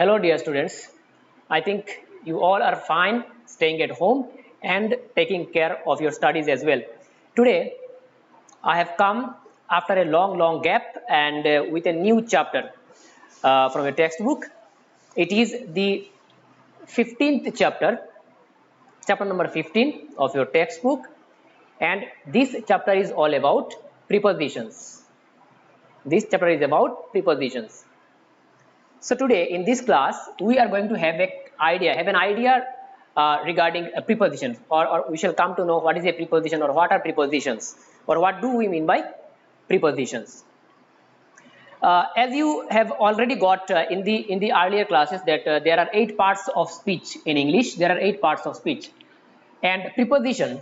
Hello dear students, I think you all are fine staying at home and taking care of your studies as well. Today I have come after a long gap and with a new chapter from a textbook. It is the 15th chapter, chapter number 15 of your textbook, and this chapter is all about prepositions. This chapter is about prepositions. So today in this class we are going to have an idea regarding a preposition, or we shall come to know what is a preposition or what are prepositions or what do we mean by prepositions. As you have already got in the earlier classes that there are 8 parts of speech in English. There are 8 parts of speech, and preposition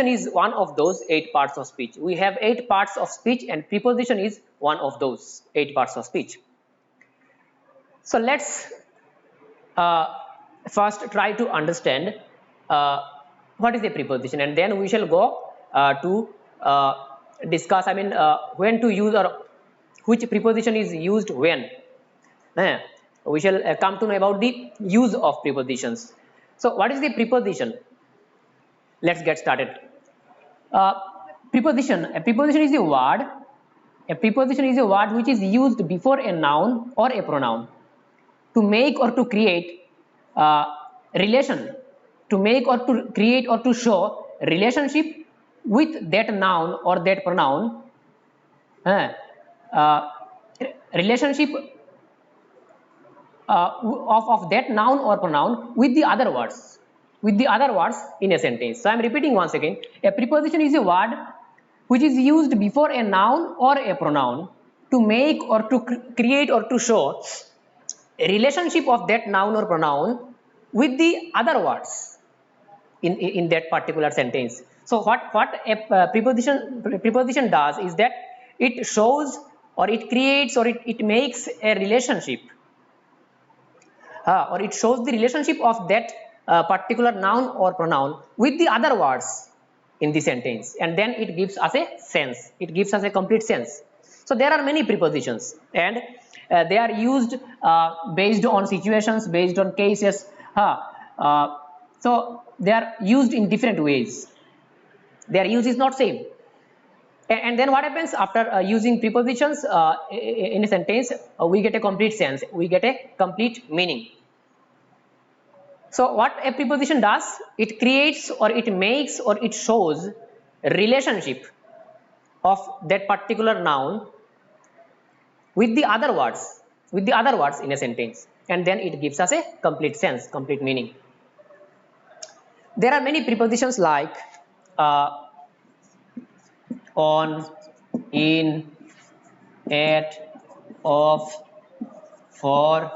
is one of those 8 parts of speech. We have 8 parts of speech and preposition is one of those 8 parts of speech. So let's first try to understand what is a preposition, and then we shall go to discuss when to use or which preposition is used when. We shall come to know about the use of prepositions. So what is the preposition? Let's get started. Preposition. A preposition is a word. A preposition is a word which is used before a noun or a pronoun to make or to create relation, to make or to create or to show relationship with that noun or that pronoun, relationship of that noun or pronoun with the other words, in a sentence. So I am repeating once again. A preposition is a word which is used before a noun or a pronoun to make or to create or to show a relationship of that noun or pronoun with the other words in that particular sentence. So what a preposition does is that it shows or it creates or it makes a relationship, or it shows the relationship of that particular noun or pronoun with the other words in the sentence, and then it gives us a sense, it gives us a complete sense. So there are many prepositions, and they are used based on situations, based on cases. So they are used in different ways. Their use is not same. And then what happens after using prepositions in a sentence? We get a complete sense, we get a complete meaning. So what a preposition does, it creates or it makes or it shows a relationship of that particular noun with the other words in a sentence, and then it gives us a complete sense, complete meaning. There are many prepositions like on, in, at, of, for,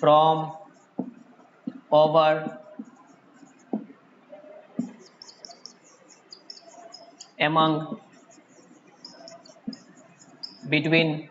from, over, among, between.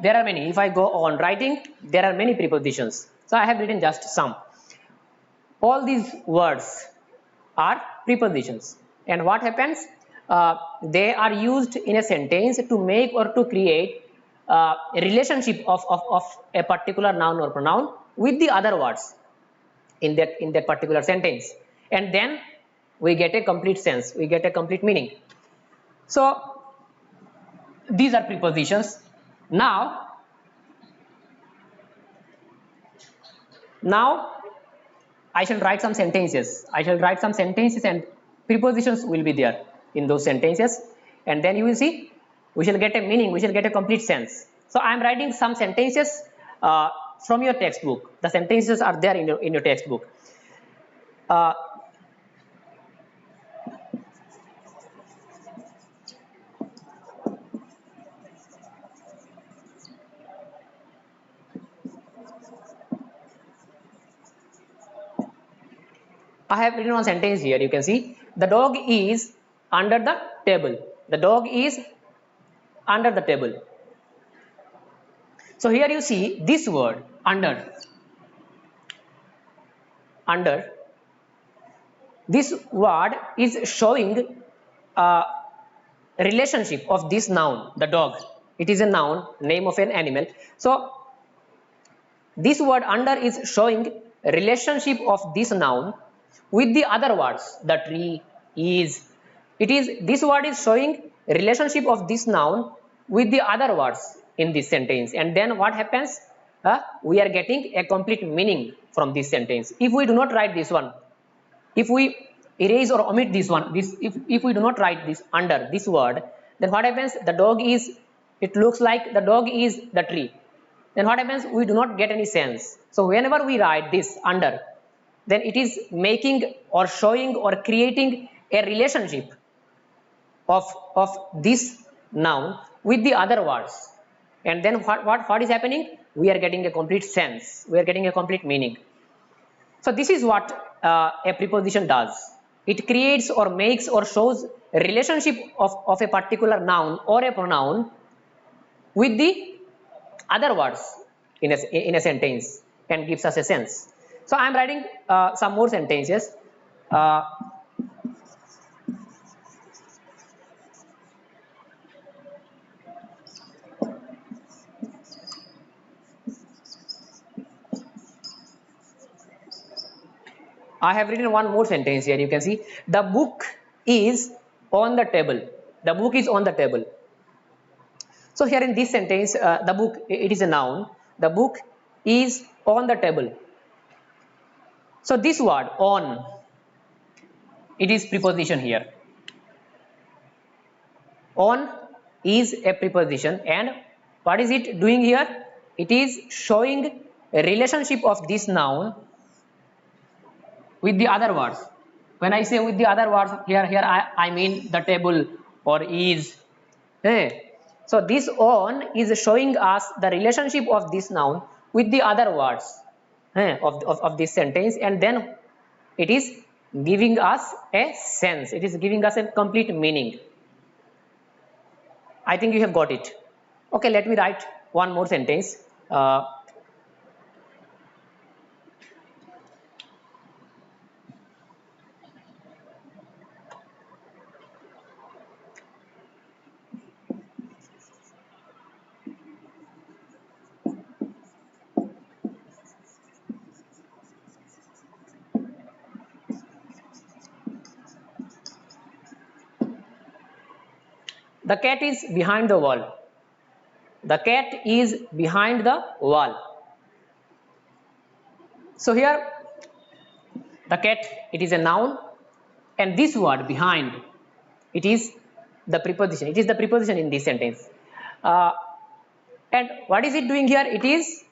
There are many. If I go on writing, there are many prepositions. So I have written just some. All these words are prepositions, and what happens? They are used in a sentence to make or to create a relationship of a particular noun or pronoun with the other words in that particular sentence, and then we get a complete sense, we get a complete meaning. So these are prepositions. Now I shall write some sentences. And prepositions will be there in those sentences, and then you will see we shall get a meaning, we shall get a complete sense. So I am writing some sentences from your textbook. The sentences are there in your textbook. I have written one sentence here. You can see the dog is under the table. The dog is under the table. So here you see this word under. Under. This word is showing a relationship of this noun, the dog. It is a noun, name of an animal. So This word under is showing relationship of this noun with the other words, the tree, is. It is, this word is showing relationship of this noun with the other words in this sentence, and then what happens? We are getting a complete meaning from this sentence. If we do not write this one, if we erase or omit this one, if we do not write this under this word, then what happens? The dog is, it looks like the dog is the tree. Then what happens? We do not get any sense. So whenever we write this under, then it is making or showing or creating a relationship of this noun with the other words, and then what is happening? We are getting a complete sense, we are getting a complete meaning. So this is what a preposition does. It creates or makes or shows a relationship of a particular noun or a pronoun with the other words in a sentence and gives us a sense. So I am writing some more sentences. I have written one more sentence here. You can see the book is on the table. The book is on the table. So here in this sentence, the book, it is a noun. The book is on the table. So this word on, it is preposition here. On is a preposition, and what is it doing here? It is showing a relationship of this noun with the other words. When I say with the other words, here I mean the table or is. So this on is showing us the relationship of this noun with the other words of this sentence, and then it is giving us a sense, it is giving us a complete meaning. I think you have got it. Okay, let me write one more sentence. The cat is behind the wall. The cat is behind the wall. So here the cat, it is a noun, and this word behind, it is the preposition. It is the preposition in this sentence. And what is it doing here? It is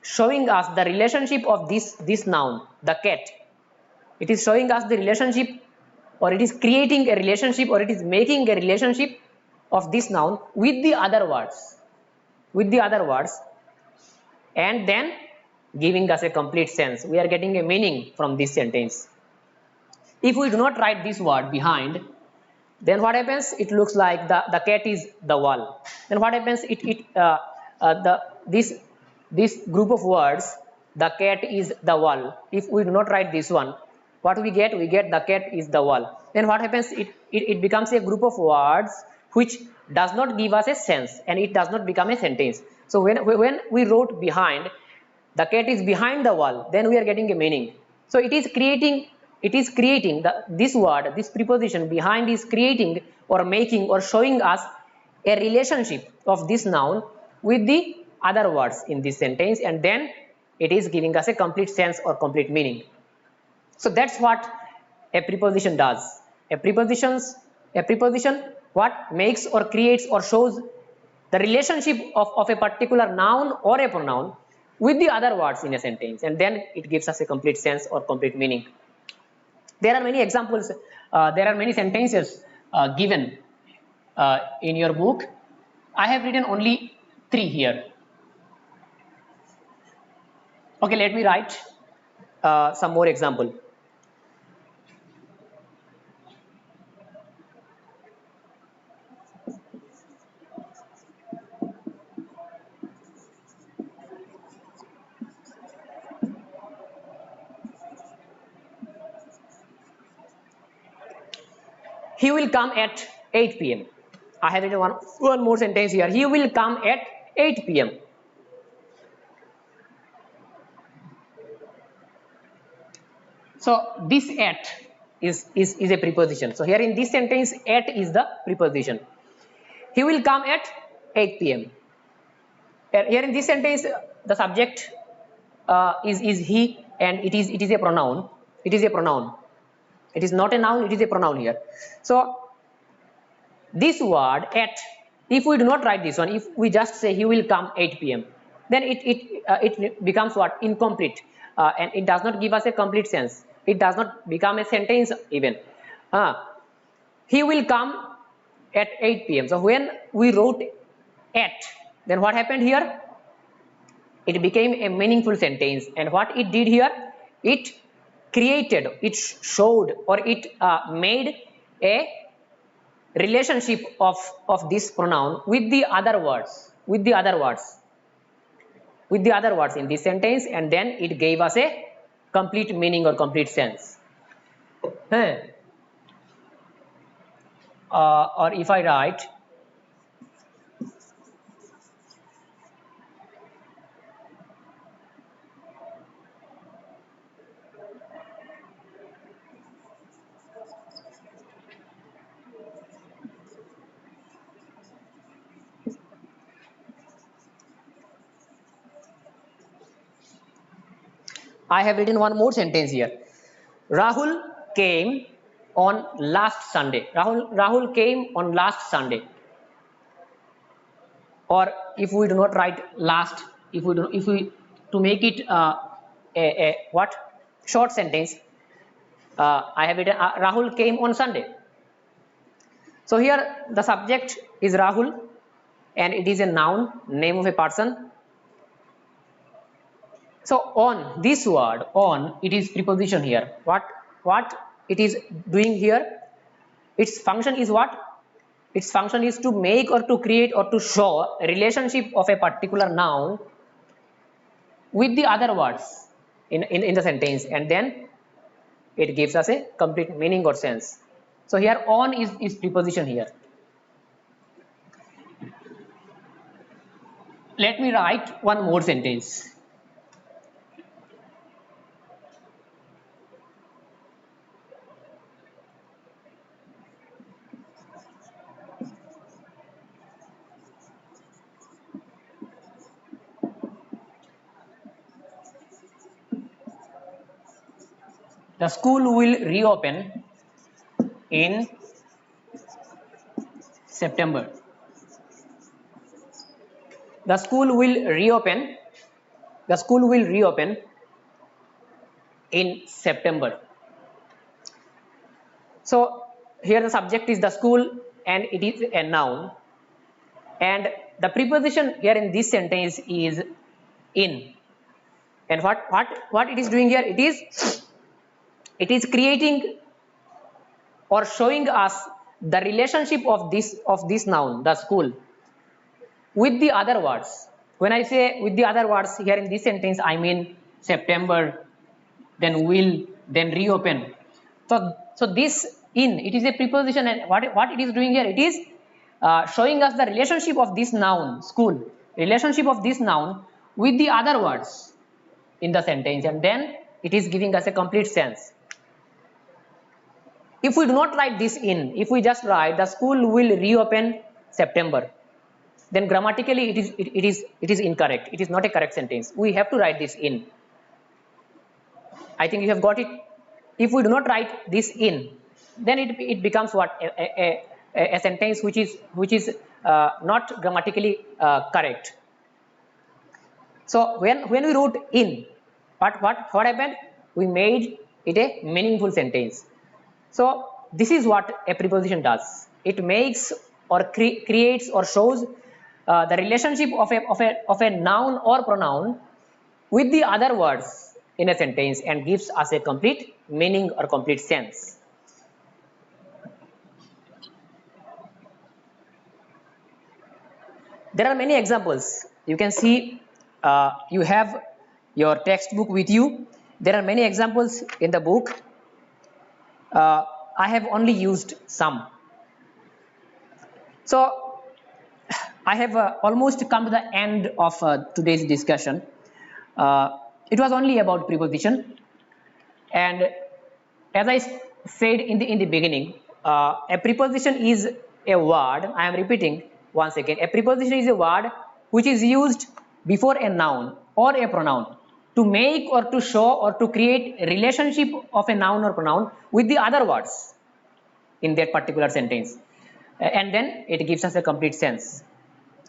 showing us the relationship of this noun, the cat. It is showing us the relationship, or it is creating a relationship, or it is making a relationship of this noun with the other words, and then giving us a complete sense. We are getting a meaning from this sentence. If we do not write this word behind, then what happens? It looks like the cat is the wall. Then what happens? This group of words, the cat is the wall. If we do not write this one, what we get? We get the cat is the wall. Then what happens? It becomes a group of words which does not give us a sense, and it does not become a sentence. So when we wrote behind, the cat is behind the wall, then we are getting a meaning. So it is creating this word, this preposition behind is creating or making or showing us a relationship of this noun with the other words in this sentence, and then it is giving us a complete sense or complete meaning. So that's what a preposition does. A preposition what makes or creates or shows the relationship of a particular noun or a pronoun with the other words in a sentence, and then it gives us a complete sense or complete meaning. There are many examples, there are many sentences given in your book. I have written only 3 here. Okay, let me write some more example. He will come at 8 p.m. I have written one more sentence here. He will come at 8 p.m. So this at is a preposition. So here in this sentence, at is the preposition. He will come at 8 p.m. Here in this sentence, the subject is he, and it is a pronoun. It is a pronoun. It is not a noun. It is a pronoun here. So this word at, if we do not write this one, if we just say he will come 8 p.m., then it becomes what? Incomplete, and it does not give us a complete sense. It does not become a sentence even. He will come at 8 p.m. So when we wrote at, then what happened here? It became a meaningful sentence, and what it did here, it created, it showed, or it made a relationship of this pronoun with the other words, with the other words in this sentence, and then it gave us a complete meaning or complete sense. Or if I write, I have written one more sentence here. Rahul came on last Sunday. Rahul came on last Sunday. Or if we do not write last, if we to make it a what short sentence, I have written Rahul came on Sunday. So here the subject is Rahul, and it is a noun, name of a person. So on, this word on, it is preposition here. What it is doing here? Its function is what? Its function is to make or to create or to show a relationship of a particular noun with the other words in the sentence, and then it gives us a complete meaning or sense. So here on is preposition here. Let me write one more sentence. The school will reopen in September. The school will reopen. The school will reopen in September. So here the subject is the school, and it is a noun, and the preposition here in this sentence is in. And what it is doing here? It is creating or showing us the relationship of this noun, the school, with the other words. When I say with the other words here in this sentence, I mean September, then will, then reopen. So this in, it is a preposition, and what it is doing here? It is showing us the relationship of this noun, school, relationship of this noun with the other words in the sentence, and then it is giving us a complete sense. If we do not write this in, if we just write the school will reopen September, then grammatically it is incorrect. It is not a correct sentence. We have to write this in. I think you have got it. If we do not write this in, then it becomes what? A sentence which is not grammatically correct. So when we wrote in, what happened? We made it a meaningful sentence. So this is what a preposition does. It makes or creates or shows the relationship of a noun or pronoun with the other words in a sentence, and gives us a complete meaning or complete sense. There are many examples. You can see, you have your textbook with you. There are many examples in the book. I have only used some. So I have almost come to the end of today's discussion. It was only about preposition, and as I said in the beginning, a preposition is a word. I am repeating once again. A preposition is a word which is used before a noun or a pronoun to make or to show or to create a relationship of a noun or pronoun with the other words in that particular sentence, and then it gives us a complete sense.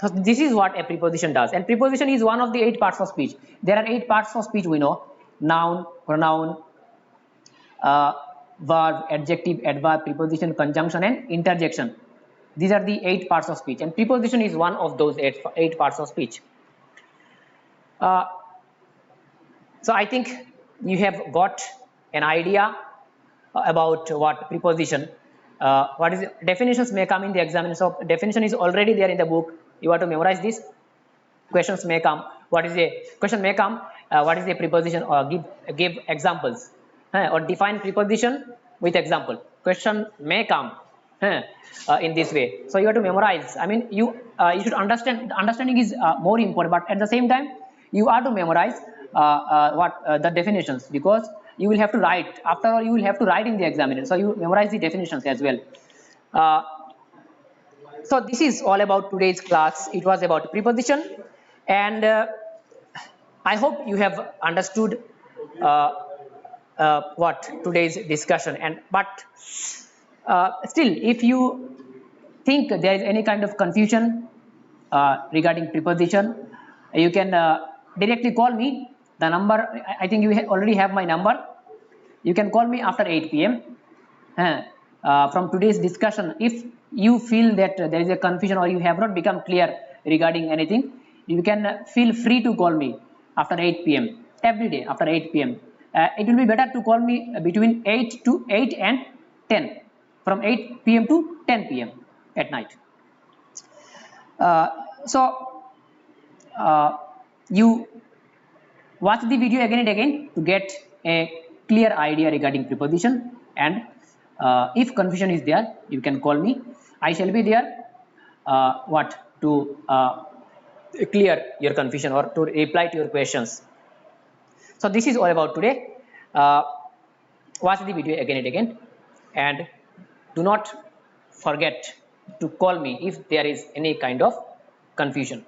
So this is what a preposition does, and preposition is one of the 8 parts of speech. There are 8 parts of speech, we know: noun, pronoun, verb, adjective, adverb, preposition, conjunction, and interjection. These are the 8 parts of speech, and preposition is one of those 8 parts of speech. So I think you have got an idea about what preposition. What is definitions may come in the exam. So definition is already there in the book. You have to memorize this. Questions may come. What is a question may come? What is a preposition? Or give examples, or define preposition with example. Question may come in this way. So you have to memorize. I mean, you should understand. Understanding is more important, but at the same time, you have to memorize the definitions, because you will have to write. After all, you will have to write in the examination. So you memorize the definitions as well. So this is all about today's class. It was about preposition, and I hope you have understood what today's discussion. And but still, if you think there is any kind of confusion regarding preposition, you can directly call me. The number, I think you already have my number. You can call me after 8 p.m. From today's discussion. If you feel that there is a confusion or you have not become clear regarding anything, you can feel free to call me after 8 p.m. every day after 8 p.m. It will be better to call me between 8 and 10, from 8 p.m. to 10 p.m. at night. You watch the video again and again to get a clear idea regarding preposition, and if confusion is there, you can call me. I shall be there to clear your confusion or to reply to your questions. So this is all about today. Watch the video again and again, and do not forget to call me if there is any kind of confusion.